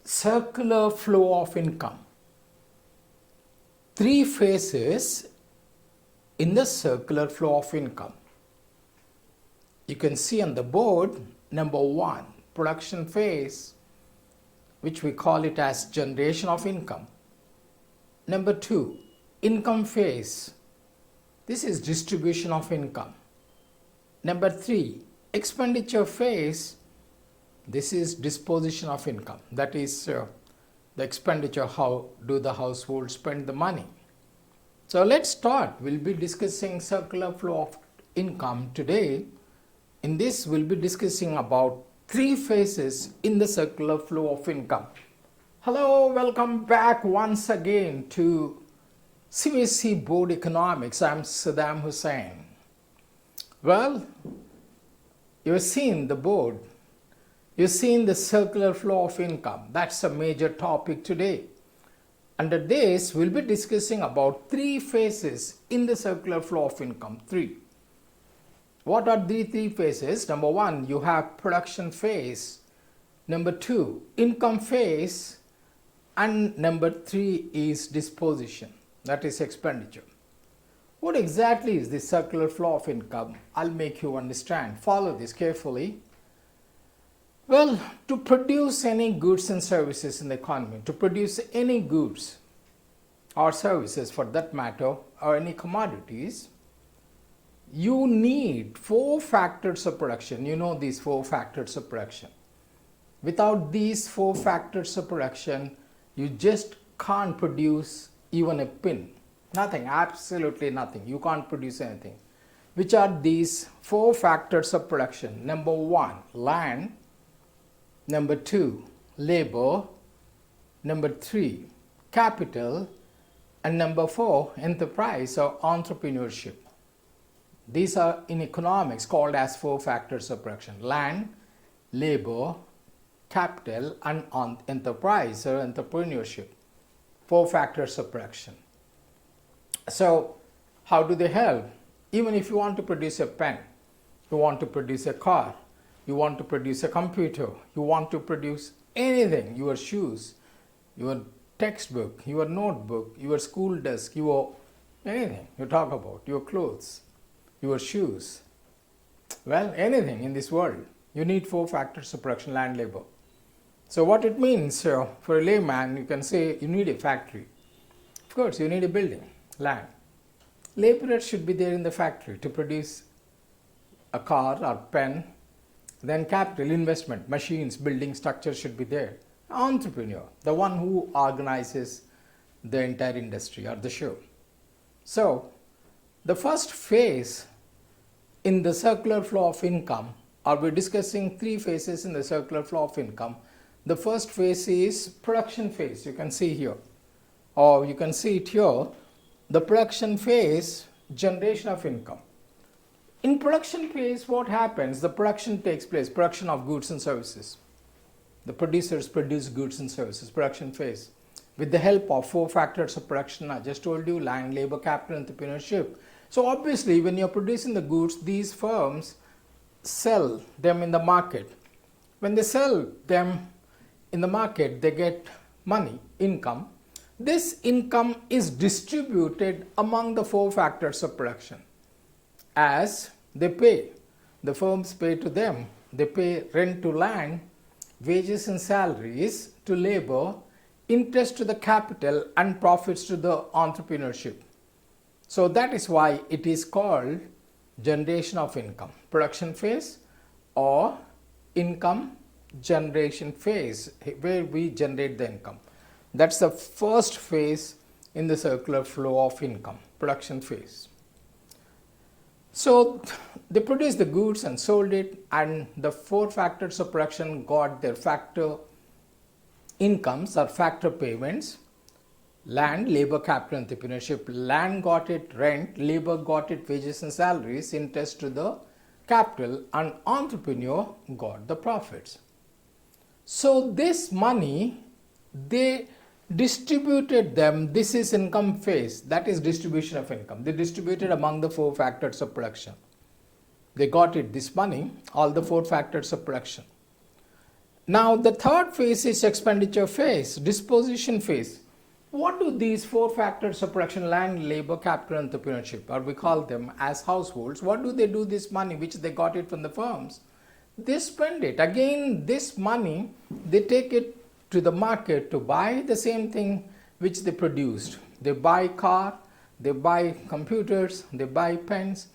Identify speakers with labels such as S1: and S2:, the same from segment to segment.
S1: circular flow of income. Three phases in the circular flow of income. You can see on the board, number one, production phase, which we call it as generation of income. Number two, income phase. This is distribution of income. Number three, expenditure phase. This is disposition of income. That is the expenditure, how do the household spend the money. So let's start. We'll be discussing circular flow of income today. In this, we'll be discussing about three phases in the circular flow of income. Hello, welcome back once again to CBSE Board Economics. I'm Saddam Hussain. Well, you've seen the board. You've seen the circular flow of income. That's a major topic today. Under this, we'll be discussing about three phases in the circular flow of income. Three. What are the three phases? Number one, you have production phase. Number two, income phase. And number three is disposition. That is expenditure. What exactly is the circular flow of income? I'll make you understand. Follow this carefully. Well, to produce any goods and services in the economy, to produce any goods or services for that matter, or any commodities, you need four factors of production. You know these four factors of production. Without these four factors of production, you just can't produce even a pin. Nothing, absolutely nothing. You can't produce anything. Which are these four factors of production? Number one, land. Number two, labor. Number three, capital. And number four, enterprise or entrepreneurship. These are in economics called as four factors of production: land, labor, capital, and enterprise or entrepreneurship. Four factors of production. So, how do they help? Even if you want to produce a pen, you want to produce a car, you want to produce a computer, you want to produce anything, your shoes, your textbook, your notebook, your school desk, your anything you talk about, your clothes, your shoes, well, anything in this world, you need four factors of production: land, labor. So what it means, for a layman, you can say you need a factory. Of course, you need a building, land. Laborers should be there in the factory to produce a car or pen. Then capital, investment, machines, building structure should be there. Entrepreneur, the one who organizes the entire industry or the show. So, the first phase in the circular flow of income, or we're discussing three phases in the circular flow of income. The first phase is production phase. You can see here, or you can see it here. The production phase, generation of income. In production phase, what happens? The production takes place, production of goods and services. The producers produce goods and services, production phase. With the help of four factors of production, I just told you: land, labor, capital, entrepreneurship. So obviously, when you're producing the goods, these firms sell them in the market. When they sell them in the market, they get money, income. This income is distributed among the four factors of production. As they pay, the firms pay to them. They pay rent to land, wages and salaries to labor, interest to the capital, and profits to the entrepreneurship. So that is why it is called generation of income, production phase or income generation phase, where we generate the income. That's the first phase in the circular flow of income, production phase. So they produced the goods and sold it, and the four factors of production got their factor incomes or factor payments: land, labor, capital, entrepreneurship. Land got it rent, labor got it wages and salaries, interest to the capital, and entrepreneur got the profits. So this money, they distributed them. This is income phase, that is distribution of income. They distributed among the four factors of production. They got it, this money, all the four factors of production. Now the third phase is expenditure phase, disposition phase. What do these four factors of production, land, labor, capital, entrepreneurship, or we call them as households, what do they do this money which they got it from the firms? They spend it. Again, this money, they take it to the market to buy the same thing which they produced. They buy car, they buy computers, they buy pens.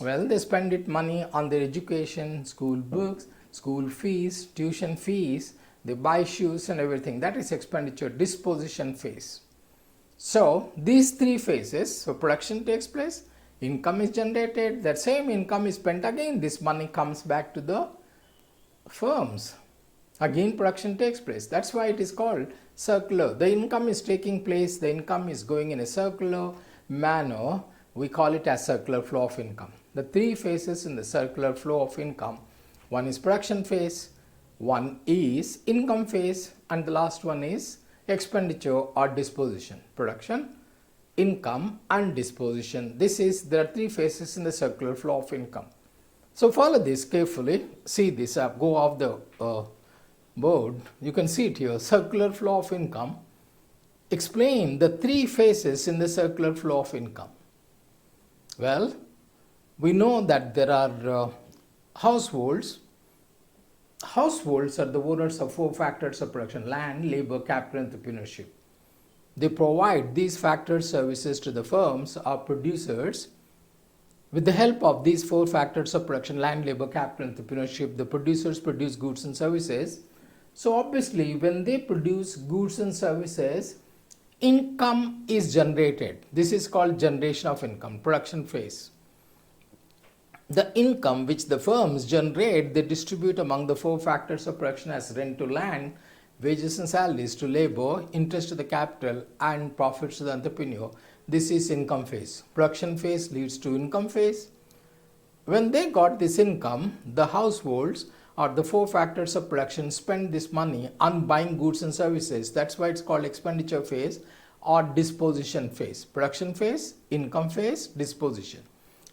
S1: Well, they spend it money on their education, school books, school fees, tuition fees, they buy shoes and everything. That is expenditure, disposition phase. So these three phases, so production takes place, income is generated, that same income is spent again, this money comes back to the firms. Again production takes place. That's why it is called circular. The income is taking place, the income is going in a circular manner. We call it as circular flow of income. The three phases in the circular flow of income, one is production phase, one is income phase, and the last one is expenditure or disposition. Production, income and disposition. There are three phases in the circular flow of income. So follow this carefully. See this up. Go off the board. You can see it here. Circular flow of income. Explain the three phases in the circular flow of income. Well, we know that there are households. Households are the owners of four factors of production: land, labor, capital, entrepreneurship. They provide these factors services to the firms or producers. With the help of these four factors of production: land, labor, capital, entrepreneurship, the producers produce goods and services. So obviously, when they produce goods and services, income is generated. This is called generation of income, production phase. The income which the firms generate, they distribute among the four factors of production as rent to land, wages and salaries to labor, interest to the capital, and profits to the entrepreneur. This is income phase. Production phase leads to income phase. When they got this income, the households or the four factors of production spend this money on buying goods and services. That's why it's called expenditure phase or disposition phase. Production phase, income phase, disposition.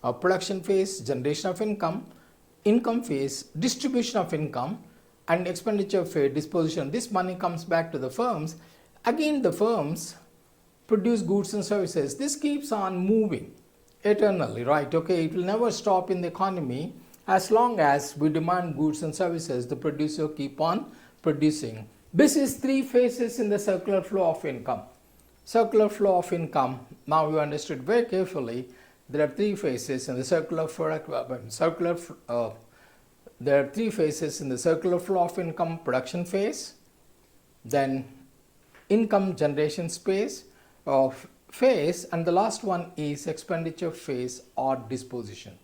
S1: Or production phase, generation of income phase, distribution of income, and expenditure phase, disposition. This money comes back to the firms. Again, the firms produce goods and services. This keeps on moving eternally, right? Okay, it will never stop in the economy. As long as we demand goods and services, the producer keep on producing. This is three phases in the circular flow of income. Circular flow of income. Now you understood very carefully. There are three phases in the there are three phases in the circular flow of income: production phase, then income generation phase, and the last one is expenditure phase or disposition.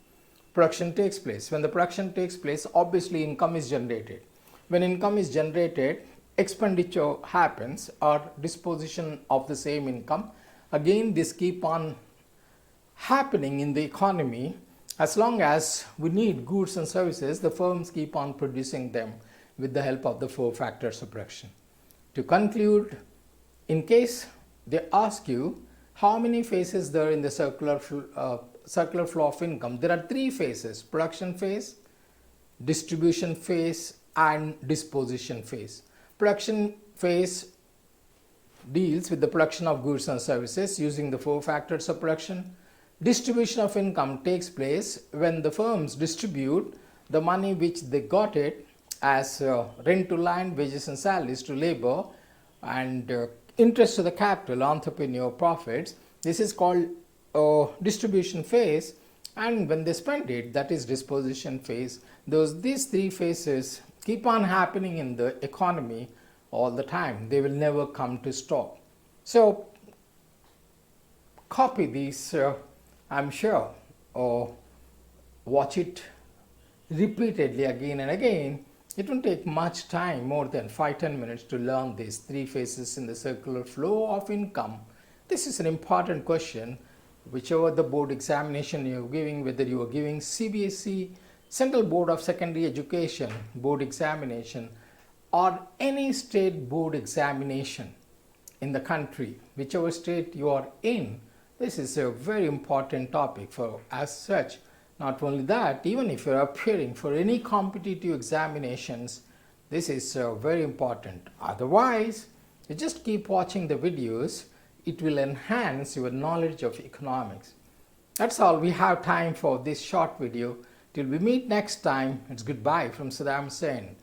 S1: Production takes place. When the production takes place, obviously income is generated. When income is generated, expenditure happens or disposition of the same income. Again, this keep on happening in the economy. As long as we need goods and services, the firms keep on producing them with the help of the four factors of production. To conclude, in case they ask you how many phases there are in the circular flow of income, there are three phases: production phase, distribution phase, and disposition phase. Production phase deals with the production of goods and services using the four factors of production. Distribution of income takes place when the firms distribute the money which they got it as rent to land, wages and salaries to labor, and interest to the capital, entrepreneur, profits. This is called distribution phase, and when they spend it, that is disposition phase. These three phases keep on happening in the economy all the time. They will never come to stop. So copy these, I'm sure, or watch it repeatedly again and again. It won't take much time, more than 5-10 minutes, to learn these three phases in the circular flow of income. This is an important question. Whichever the board examination you are giving, whether you are giving CBSE, Central Board of Secondary Education board examination, or any state board examination in the country, whichever state you are in, this is a very important topic for as such. Not only that, even if you are appearing for any competitive examinations, This is very important. Otherwise, you just keep watching the videos. It will enhance your knowledge of economics. That's all we have time for this short video. Till we meet next time, it's goodbye from Saddam Hussein.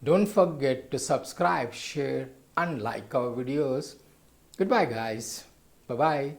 S1: Don't forget to subscribe, share and like our videos. Goodbye guys. Bye-bye.